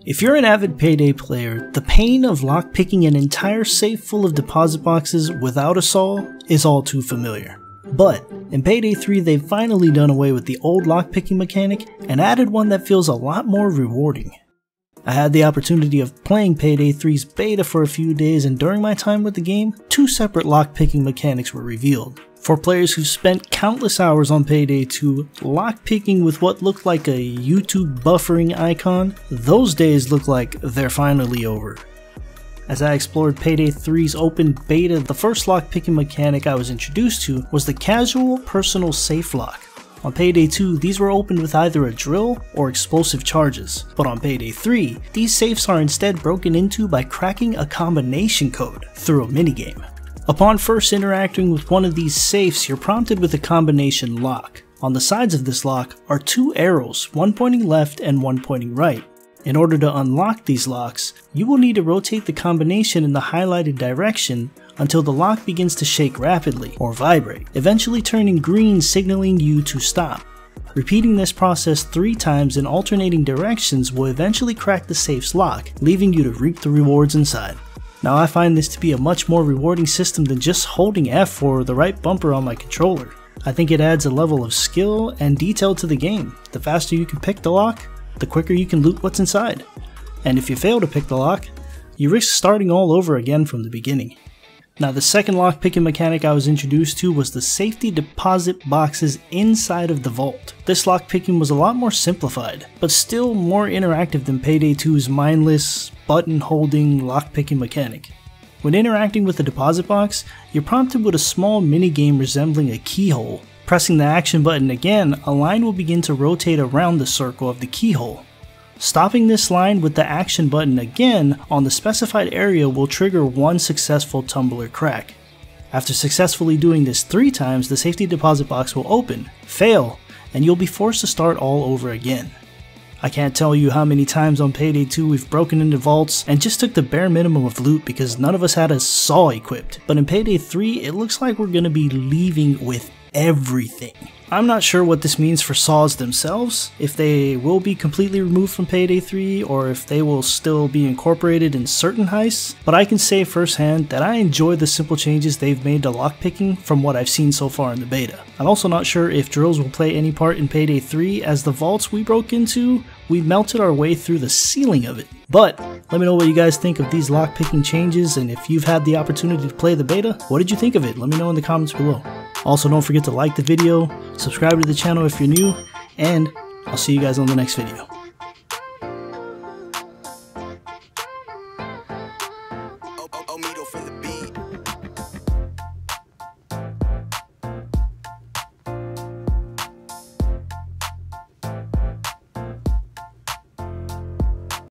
If you're an avid Payday player, the pain of lockpicking an entire safe full of deposit boxes without a saw is all too familiar. But in Payday 3 they've finally done away with the old lockpicking mechanic and added one that feels a lot more rewarding. I had the opportunity of playing Payday 3's beta for a few days, and during my time with the game, two separate lockpicking mechanics were revealed. For players who've spent countless hours on Payday 2 lockpicking with what looked like a YouTube buffering icon, those days look like they're finally over. As I explored Payday 3's open beta, the first lockpicking mechanic I was introduced to was the casual personal safe lock. On Payday 2, these were opened with either a drill or explosive charges, but on Payday 3, these safes are instead broken into by cracking a combination code through a minigame. Upon first interacting with one of these safes, you're prompted with a combination lock. On the sides of this lock are two arrows, one pointing left and one pointing right. In order to unlock these locks, you will need to rotate the combination in the highlighted direction until the lock begins to shake rapidly or vibrate, eventually turning green, signaling you to stop. Repeating this process 3 times in alternating directions will eventually crack the safe's lock, leaving you to reap the rewards inside. Now I find this to be a much more rewarding system than just holding F or the right bumper on my controller. I think it adds a level of skill and detail to the game. The faster you can pick the lock, the quicker you can loot what's inside. And if you fail to pick the lock, you risk starting all over again from the beginning. Now the second lockpicking mechanic I was introduced to was the safety deposit boxes inside of the vault. This lockpicking was a lot more simplified, but still more interactive than Payday 2's mindless, button-holding lockpicking mechanic. When interacting with the deposit box, you're prompted with a small minigame resembling a keyhole. Pressing the action button again, a line will begin to rotate around the circle of the keyhole. Stopping this line with the action button again on the specified area will trigger one successful tumbler crack. After successfully doing this 3 times, the safety deposit box will open, fail, and you'll be forced to start all over again. I can't tell you how many times on Payday 2 we've broken into vaults and just took the bare minimum of loot because none of us had a saw equipped, but in Payday 3 it looks like we're gonna be leaving with everything. I'm not sure what this means for saws themselves, if they will be completely removed from Payday 3 or if they will still be incorporated in certain heists, but I can say firsthand that I enjoy the simple changes they've made to lockpicking from what I've seen so far in the beta. I'm also not sure if drills will play any part in Payday 3, as the vaults we broke into, we melted our way through the ceiling of it. But let me know what you guys think of these lockpicking changes, and if you've had the opportunity to play the beta, what did you think of it? Let me know in the comments below. Also, don't forget to like the video, subscribe to the channel if you're new, and I'll see you guys on the next video.